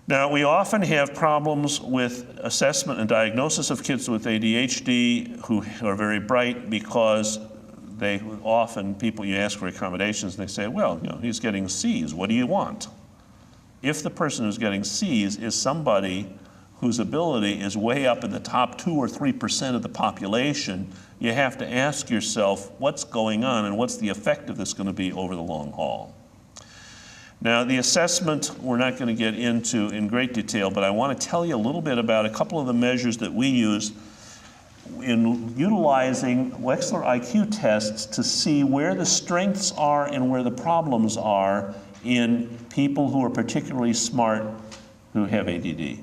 Now, we often have problems with assessment and diagnosis of kids with ADHD who are very bright because they often, people, you ask for accommodations and they say, well, you know, he's getting C's, what do you want? If the person who's getting C's is somebody whose ability is way up in the top 2 or 3% of the population, you have to ask yourself what's going on and what's the effect of this going to be over the long haul. Now, the assessment we're not going to get into in great detail, but I want to tell you a little bit about a couple of the measures that we use in utilizing Wechsler IQ tests to see where the strengths are and where the problems are in people who are particularly smart who have ADD.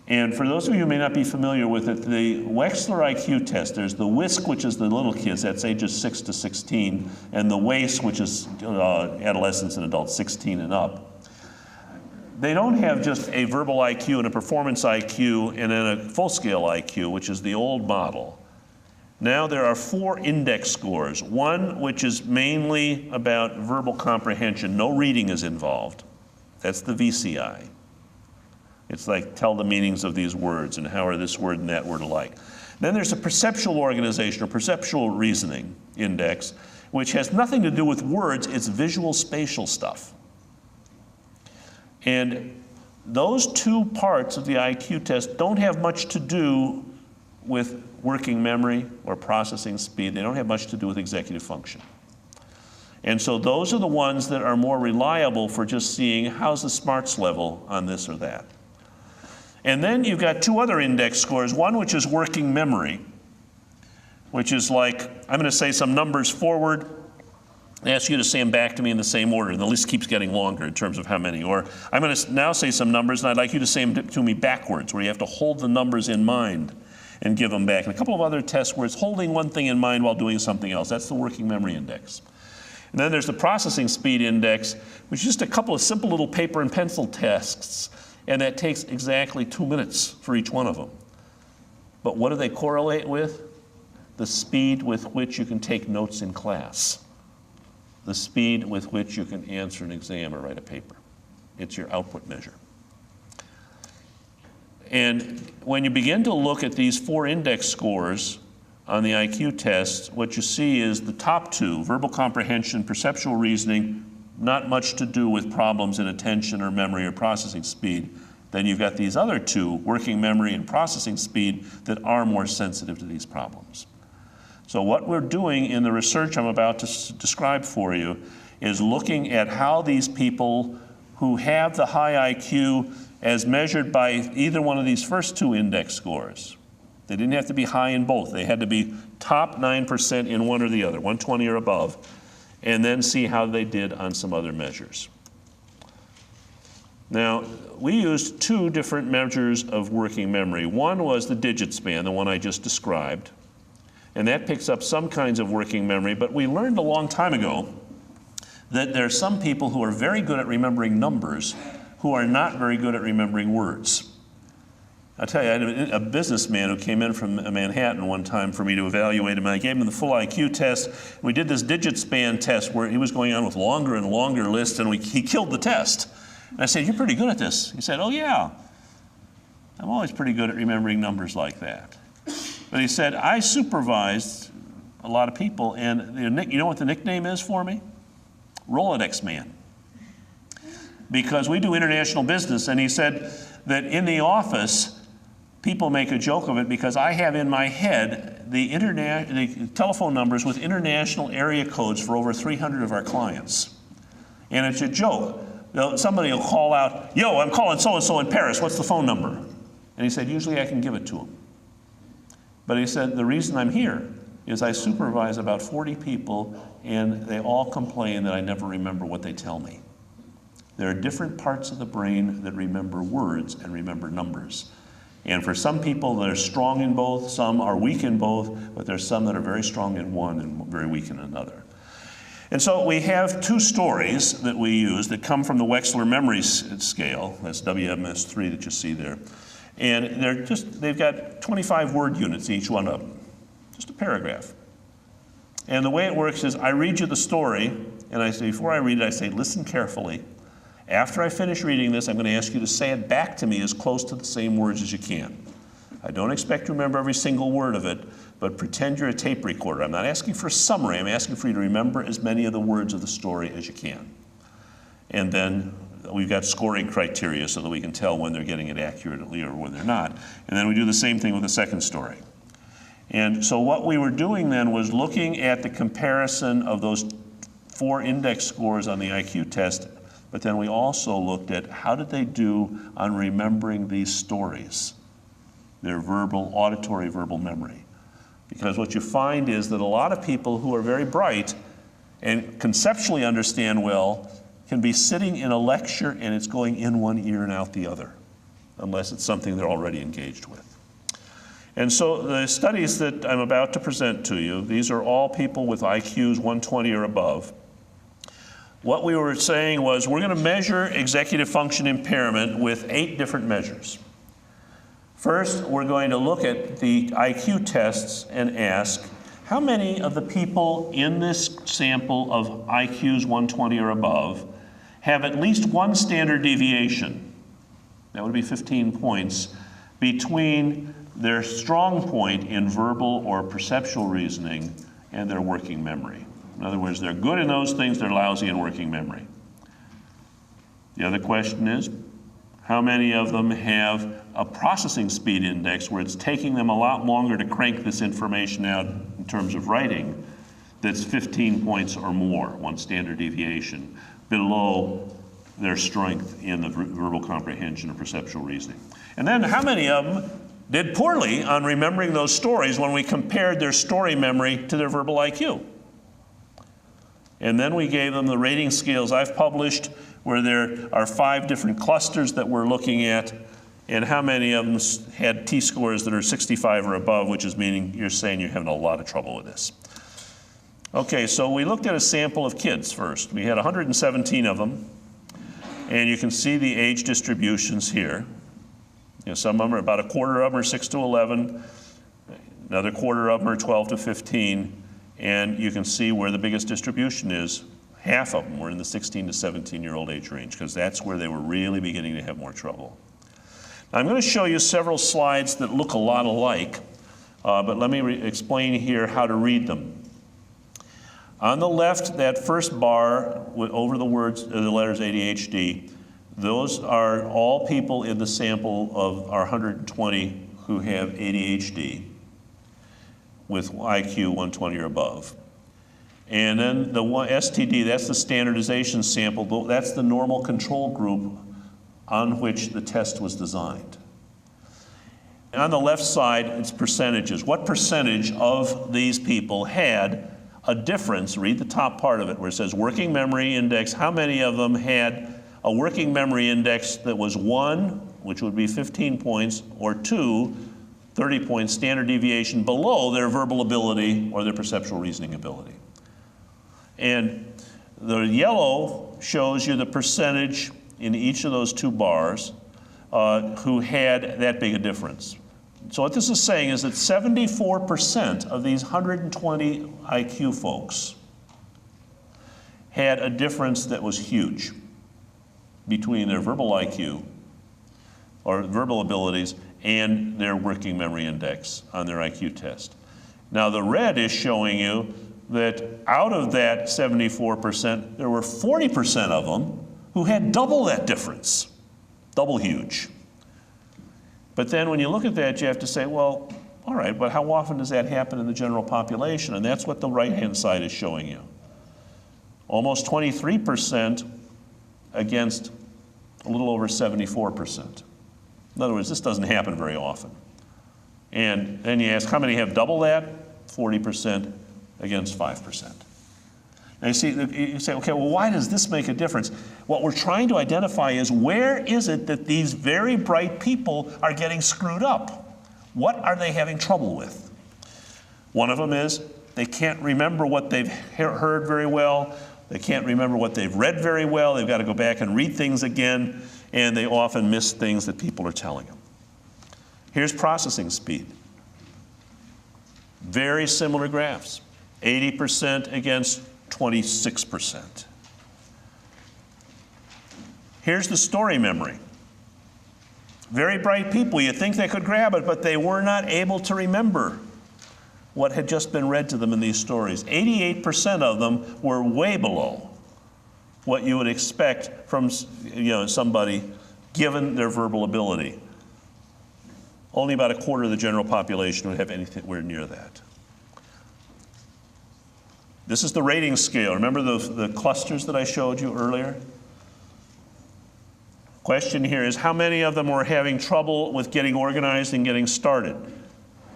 And for those of you who may not be familiar with it, the Wechsler IQ test, there's the WISC, which is the little kids, that's ages 6 to 16, and the WACE, which is adolescents and adults 16 and up. They don't have just a verbal IQ and a performance IQ and then a full-scale IQ, which is the old model. Now there are 4 index scores. One which is mainly about verbal comprehension. No reading is involved. That's the VCI. It's like, tell the meanings of these words and how are this word and that word alike. Then there's a perceptual organization or perceptual reasoning index, which has nothing to do with words, it's visual spatial stuff. And those 2 parts of the IQ test don't have much to do with working memory or processing speed. They don't have much to do with executive function. And so those are the ones that are more reliable for just seeing how's the smarts level on this or that. And then you've got 2 other index scores, one which is working memory, which is like, I'm going to say some numbers forward, and ask you to say them back to me in the same order, and the list keeps getting longer in terms of how many. Or I'm going to now say some numbers, and I'd like you to say them to me backwards, where you have to hold the numbers in mind and give them back. And a couple of other tests where it's holding one thing in mind while doing something else. That's the working memory index. And then there's the processing speed index, which is just a couple of simple little paper and pencil tests. And that takes exactly 2 minutes for each one of them. But what do they correlate with? The speed with which you can take notes in class. The speed with which you can answer an exam or write a paper. It's your output measure. And when you begin to look at these 4 index scores on the IQ test, what you see is the top 2, verbal comprehension, perceptual reasoning, not much to do with problems in attention or memory or processing speed. Then you've got these other 2, working memory and processing speed, that are more sensitive to these problems. So what we're doing in the research I'm about to describe for you is looking at how these people who have the high IQ as measured by either one of these first 2 index scores. They didn't have to be high in both. They had to be top 9% in one or the other, 120 or above, and then see how they did on some other measures. Now, we used 2 different measures of working memory. One was the digit span, the one I just described, and that picks up some kinds of working memory, but we learned a long time ago that there are some people who are very good at remembering numbers who are not very good at remembering words. I'll tell you, I had a businessman who came in from Manhattan one time for me to evaluate him, and I gave him the full IQ test. We did this digit span test where he was going on with longer and longer lists, and he killed the test. And I said, you're pretty good at this. He said, oh yeah, I'm always pretty good at remembering numbers like that. But he said, I supervised a lot of people, and you know what the nickname is for me? Rolodex Man. Because we do international business, and he said that in the office, people make a joke of it because I have in my head the telephone numbers with international area codes for over 300 of our clients. And it's a joke. Somebody will call out, yo, I'm calling so-and-so in Paris, what's the phone number? And he said, usually I can give it to him. But he said, the reason I'm here is I supervise about 40 people, and they all complain that I never remember what they tell me. There are different parts of the brain that remember words and remember numbers. And for some people, they're strong in both, some are weak in both, but there's some that are very strong in one and very weak in another. And so we have 2 stories that we use that come from the Wechsler memory scale. That's WMS3 that you see there. And they've got 25 word units, each one of them. Just a paragraph. And the way it works is I read you the story, and I say, before I read it, I say, listen carefully. After I finish reading this, I'm going to ask you to say it back to me as close to the same words as you can. I don't expect you to remember every single word of it, but pretend you're a tape recorder. I'm not asking for a summary. I'm asking for you to remember as many of the words of the story as you can. And then we've got scoring criteria so that we can tell when they're getting it accurately or when they're not. And then we do the same thing with the second story. And so what we were doing then was looking at the comparison of those 4 index scores on the IQ test, but then we also looked at how did they do on remembering these stories, their verbal, auditory verbal memory. Because what you find is that a lot of people who are very bright and conceptually understand well can be sitting in a lecture and it's going in one ear and out the other, unless it's something they're already engaged with. And so the studies that I'm about to present to you, these are all people with IQs 120 or above. What we were saying was we're going to measure executive function impairment with 8 different measures. First, we're going to look at the IQ tests and ask, how many of the people in this sample of IQs 120 or above have at least one standard deviation, that would be 15 points, between their strong point in verbal or perceptual reasoning and their working memory? In other words, they're good in those things, they're lousy in working memory. The other question is, how many of them have a processing speed index where it's taking them a lot longer to crank this information out in terms of writing that's 15 points or more, one standard deviation, below their strength in the verbal comprehension or perceptual reasoning? And then how many of them did poorly on remembering those stories when we compared their story memory to their verbal IQ? And then we gave them the rating scales I've published, where there are 5 different clusters that we're looking at, and how many of them had T-scores that are 65 or above, which is meaning you're saying you're having a lot of trouble with this. Okay, so we looked at a sample of kids first. We had 117 of them, and you can see the age distributions here. You know, some of them are about a quarter of them are 6 to 11, another quarter of them are 12 to 15, and you can see where the biggest distribution is. Half of them were in the 16 to 17-year-old age range, because that's where they were really beginning to have more trouble. Now, I'm going to show you several slides that look a lot alike, but let me explain here how to read them. On the left, that first bar over the words, the letters ADHD, those are all people in the sample of our 120 who have ADHD with IQ 120 or above. And then the STD, that's the standardization sample, that's the normal control group on which the test was designed. And on the left side, it's percentages. What percentage of these people had a difference? Read the top part of it where it says working memory index. How many of them had a working memory index that was 1, which would be 15 points, or 2, 30 points standard deviation below their verbal ability or their perceptual reasoning ability? And the yellow shows you the percentage in each of those 2 bars who had that big a difference. So what this is saying is that 74% of these 120 IQ folks had a difference that was huge between their verbal IQ or verbal abilities and their working memory index on their IQ test. Now the red is showing you that out of that 74%, there were 40% of them who had double that difference, double huge. But then when you look at that, you have to say, well, all right, but how often does that happen in the general population? And that's what the right-hand side is showing you. Almost 23% against a little over 74%. In other words, this doesn't happen very often. And then you ask, how many have double that? 40% against 5%. Now you say, okay, well, why does this make a difference? What we're trying to identify is where is it that these very bright people are getting screwed up? What are they having trouble with? One of them is they can't remember what they've heard very well. They can't remember what they've read very well. They've got to go back and read things again, and they often miss things that people are telling them. Here's processing speed. Very similar graphs. 80% against 26%. Here's the story memory. Very bright people, you'd think they could grab it, but they were not able to remember what had just been read to them in these stories. 88% of them were way below what you would expect from somebody given their verbal ability. Only about a quarter of the general population would have anywhere near that. This is the rating scale. Remember the clusters that I showed you earlier? Question here is, how many of them were having trouble with getting organized and getting started,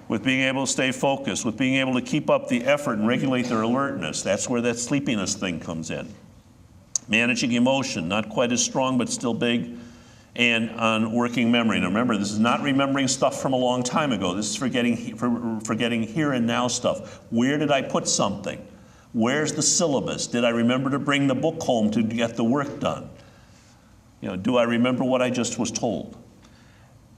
with being able to stay focused, with being able to keep up the effort and regulate their alertness? That's where that sleepiness thing comes in. Managing emotion, not quite as strong but still big, and on working memory. Now remember, this is not remembering stuff from a long time ago. This is forgetting here and now stuff. Where did I put something? Where's the syllabus? Did I remember to bring the book home to get the work done? Do I remember what I just was told?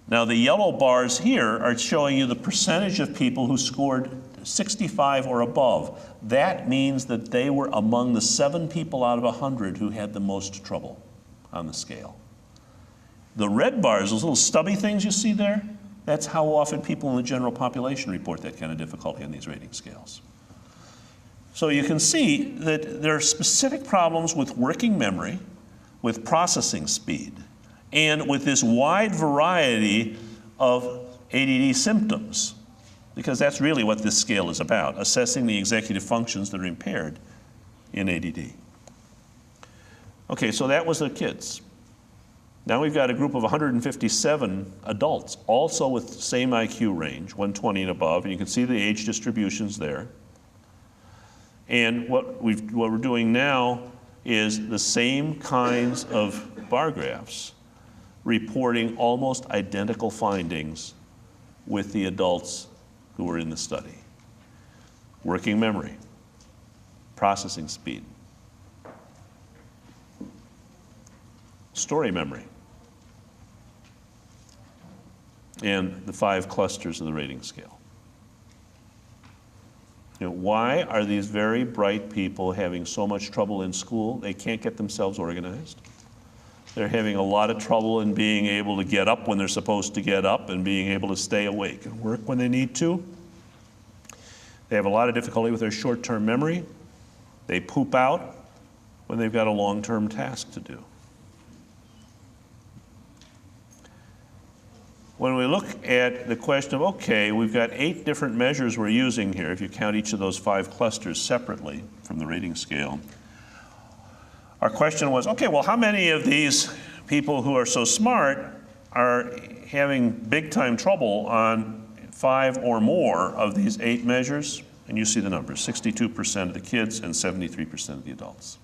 Now the yellow bars here are showing you the percentage of people who scored 65 or above. That means that they were among the 7 people out of 100 who had the most trouble on the scale. The red bars, those little stubby things you see there, that's how often people in the general population report that kind of difficulty on these rating scales. So you can see that there are specific problems with working memory, with processing speed, and with this wide variety of ADD symptoms, because that's really what this scale is about, assessing the executive functions that are impaired in ADD. Okay, so that was the kids. Now we've got a group of 157 adults, also with the same IQ range, 120 and above, and you can see the age distributions there. And what we're doing now is the same kinds of bar graphs reporting almost identical findings with the adults who were in the study. Working memory, processing speed, story memory, and the 5 clusters of the rating scale. Why are these very bright people having so much trouble in school? They can't get themselves organized. They're having a lot of trouble in being able to get up when they're supposed to get up and being able to stay awake and work when they need to. They have a lot of difficulty with their short-term memory. They poop out when they've got a long-term task to do. When we look at the question of, okay, we've got 8 different measures we're using here, if you count each of those 5 clusters separately from the rating scale, our question was, okay, well, how many of these people who are so smart are having big-time trouble on 5 or more of these 8 measures? And you see the numbers, 62% of the kids and 73% of the adults.